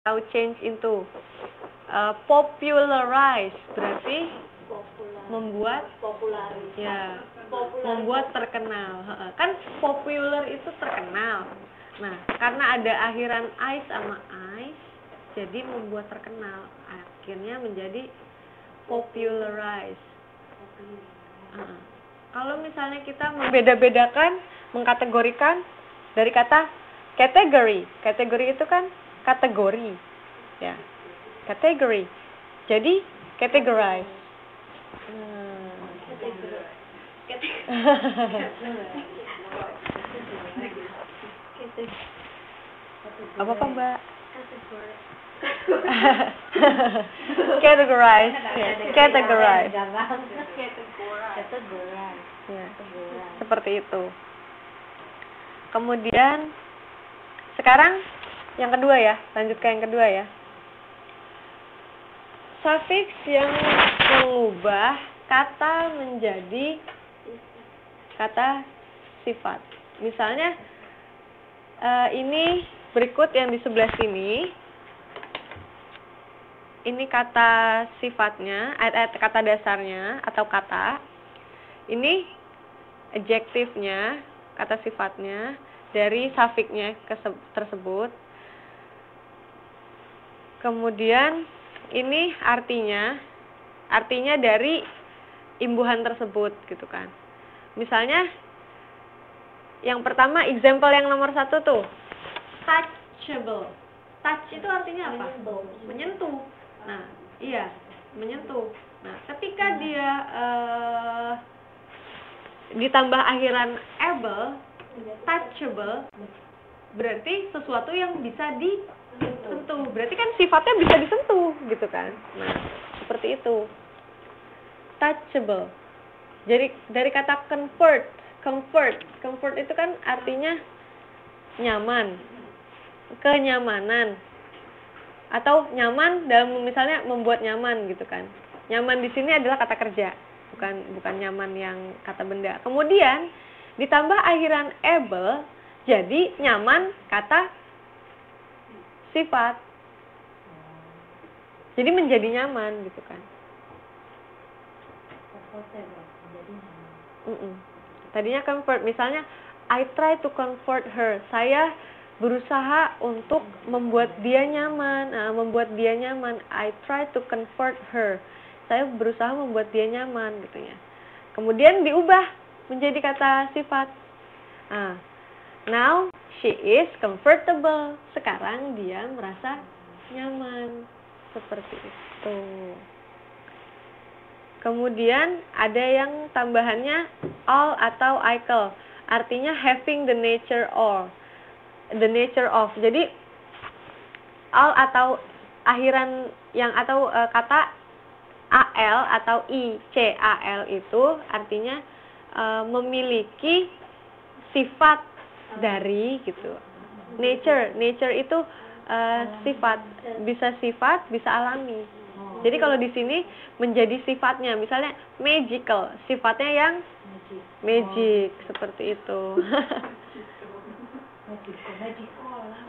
atau change into. Popularize berarti membuat ya, membuat terkenal. Kan popular itu terkenal. Nah, karena ada akhiran ice sama ice, jadi membuat terkenal. Akhirnya menjadi popularize. Kalau misalnya kita membeda-bedakan, mengkategorikan dari kata category. Category itu kan kategori. Ya. Category. Jadi categorize. Apa Mbak? Categorize. Categorize. Ya. Seperti itu. Kemudian sekarang yang kedua ya, lanjut ke yang kedua ya. Sufiks yang mengubah kata menjadi kata sifat. Misalnya ini berikut yang di sebelah sini. Ini kata sifatnya, kata dasarnya atau kata. Ini adjektifnya, kata sifatnya dari sufiksnya tersebut. Kemudian ini artinya dari imbuhan tersebut gitu kan. Misalnya yang pertama, example yang nomor 1 tuh, touchable. Touch itu artinya apa? Menyentuh. Nah, iya, menyentuh. Nah, ketika dia ditambah akhiran able, touchable, berarti sesuatu yang bisa disentuh. Berarti kan sifatnya bisa disentuh, gitu kan? Nah, seperti itu. Touchable. Jadi dari kata comfort itu kan artinya nyaman, kenyamanan, atau nyaman dalam misalnya membuat nyaman gitu kan. Nyaman di sini adalah kata kerja, bukan nyaman yang kata benda. Kemudian ditambah akhiran able, jadi nyaman kata sifat. Jadi menjadi nyaman gitu kan. Tadinya comfort, misalnya I try to comfort her. Saya berusaha untuk membuat dia nyaman. I try to comfort her. Saya berusaha membuat dia nyaman gitu ya. Kemudian diubah menjadi kata sifat. Now she is comfortable. Sekarang dia merasa nyaman. Seperti itu. Kemudian ada yang tambahannya all atau ical, artinya having the nature of. Jadi all atau akhiran yang atau kata al atau ical itu artinya memiliki sifat dari gitu. Nature itu sifat, bisa alami. Jadi kalau di sini menjadi sifatnya, misalnya magical, sifatnya yang magic, seperti itu.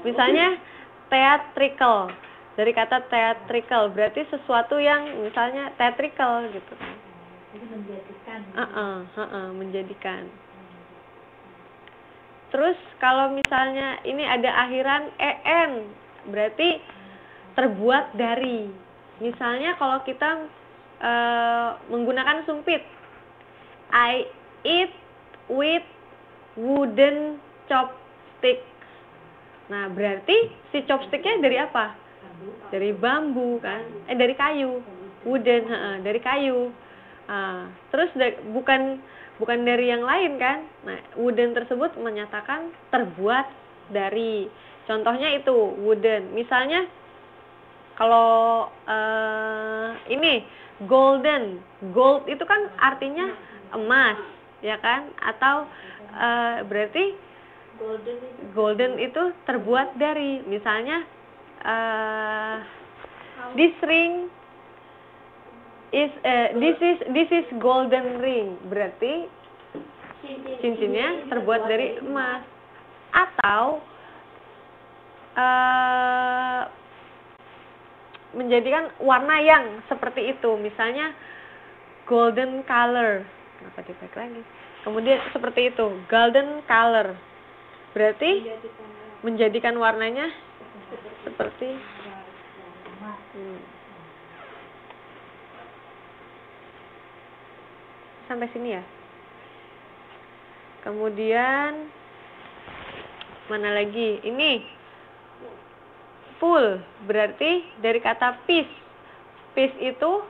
Misalnya theatrical, dari kata theatrical berarti sesuatu yang misalnya theatrical gitu kan. Jadi menjadikan. Menjadikan. Terus kalau misalnya ini ada akhiran en, berarti terbuat dari. Misalnya kalau kita menggunakan sumpit, I eat with wooden chopstick. Nah, berarti si chopsticknya dari apa? Dari bambu kan? Dari kayu. Wooden, dari kayu. Terus bukan dari yang lain kan? Nah, wooden tersebut menyatakan terbuat dari. Contohnya itu wooden. Misalnya kalau ini golden, gold itu kan artinya emas, ya kan? Atau berarti golden itu terbuat dari, misalnya this ring is this is golden ring, berarti cincinnya terbuat dari emas. Atau menjadikan warna yang seperti itu. Misalnya golden color. Kenapa dibalik lagi? Kemudian seperti itu, golden color. Berarti menjadikan warnanya seperti sampai sini ya. Kemudian mana lagi? Ini full, berarti dari kata peace. Peace itu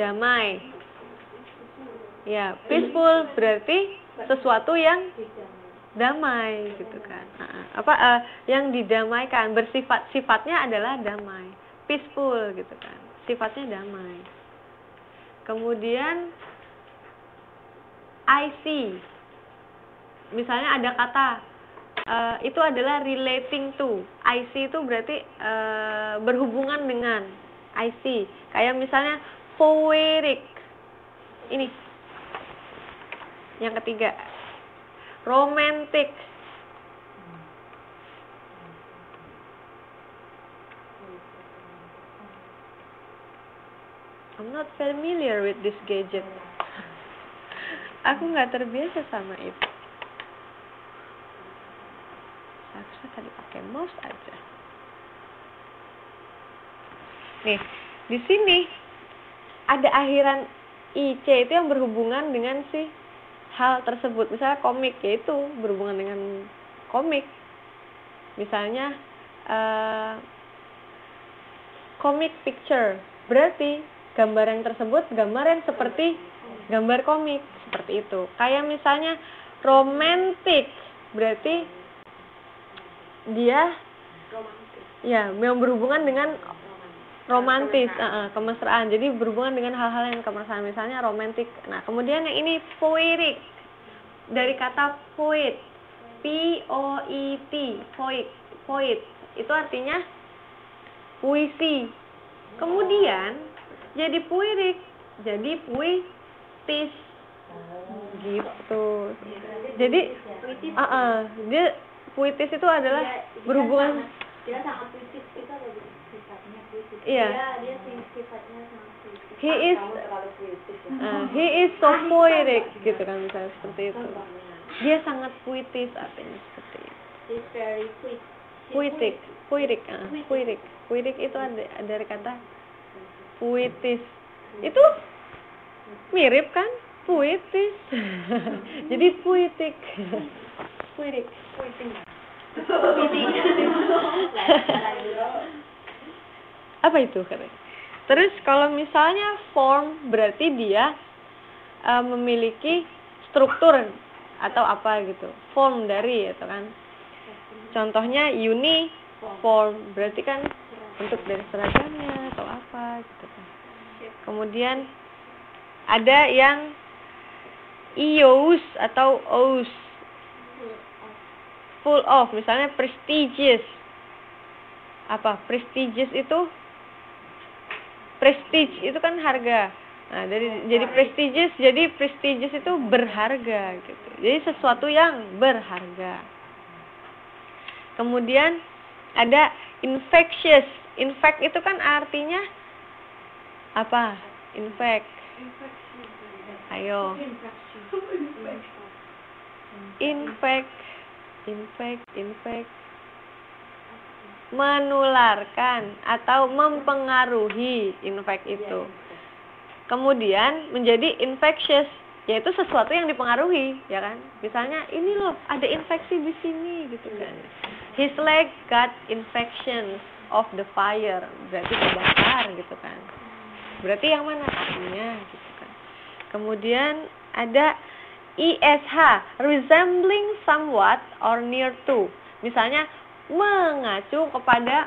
damai. Ya, peaceful berarti sesuatu yang damai gitu kan. Yang didamaikan, sifatnya adalah damai. Peaceful gitu kan. Sifatnya damai. Kemudian I see. Misalnya ada kata itu adalah relating to. I see itu berarti berhubungan dengan. I see. Kayak misalnya poetic. Ini. Yang ketiga. Romantic. I'm not familiar with this gadget. Aku nggak terbiasa sama itu. Seharusnya tadi pakai mouse aja. Nih, di sini ada akhiran IC itu yang berhubungan dengan si hal tersebut. Misalnya komik, yaitu berhubungan dengan komik. Misalnya comic picture, berarti gambar yang tersebut gambar yang seperti gambar komik, seperti itu. Kayak misalnya romantic, berarti dia ya yang berhubungan dengan romantis, kemesraan. Jadi berhubungan dengan hal-hal yang kemesraan, misalnya romantic. Nah, kemudian yang ini poetic, dari kata poet, P-O-E-T, poet, itu artinya puisi. Kemudian jadi poetic, jadi puitis, gitu. Jadi dia puitis itu adalah berhubungan. Dia sangat puitis, itu ada sifatnya puitis. Iya. Dia sifatnya sangat puitis. He is so poetic, gitu kan, misalnya seperti itu. Dia sangat puitis, artinya seperti itu. He's very Poetic. Poetic itu ada dari kata puitis. Itu mirip kan? Puitis. Jadi poetic. Poetic. Apa itu katanya? Terus kalau misalnya form, berarti dia memiliki struktur atau apa gitu. Form dari itu kan. Contohnya uniform, berarti kan bentuk dari seragamnya atau apa gitu kan. Kemudian ada yang ious atau ous, full of, misalnya prestigious. Apa? Prestigious itu prestige itu kan harga. Nah, jadi prestigious itu berharga gitu. Jadi sesuatu yang berharga. Kemudian ada infectious. Infect itu kan artinya apa? Infect. Ayo. Infect. Menularkan atau mempengaruhi, infect itu. Kemudian menjadi infectious, yaitu sesuatu yang dipengaruhi, ya kan? Misalnya ini loh, ada infeksi di sini gitu kan. His leg got infections of the fire, berarti terbakar gitu kan. Berarti yang mana artinya gitu kan. Kemudian ada ISH, resembling somewhat or near to. Misalnya mengacu kepada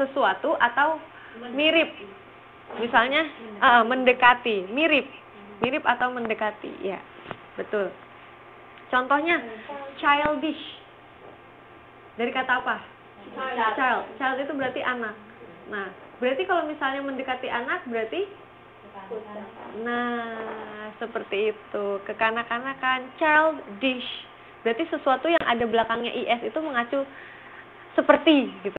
sesuatu atau mirip. Misalnya mendekati, mirip atau mendekati, ya betul. Contohnya childish, dari kata apa? Child itu berarti anak. Nah, berarti kalau misalnya mendekati anak berarti, nah seperti itu, kekanak-kanakan, childish. Berarti sesuatu yang ada belakangnya is itu mengacu seperti gitu.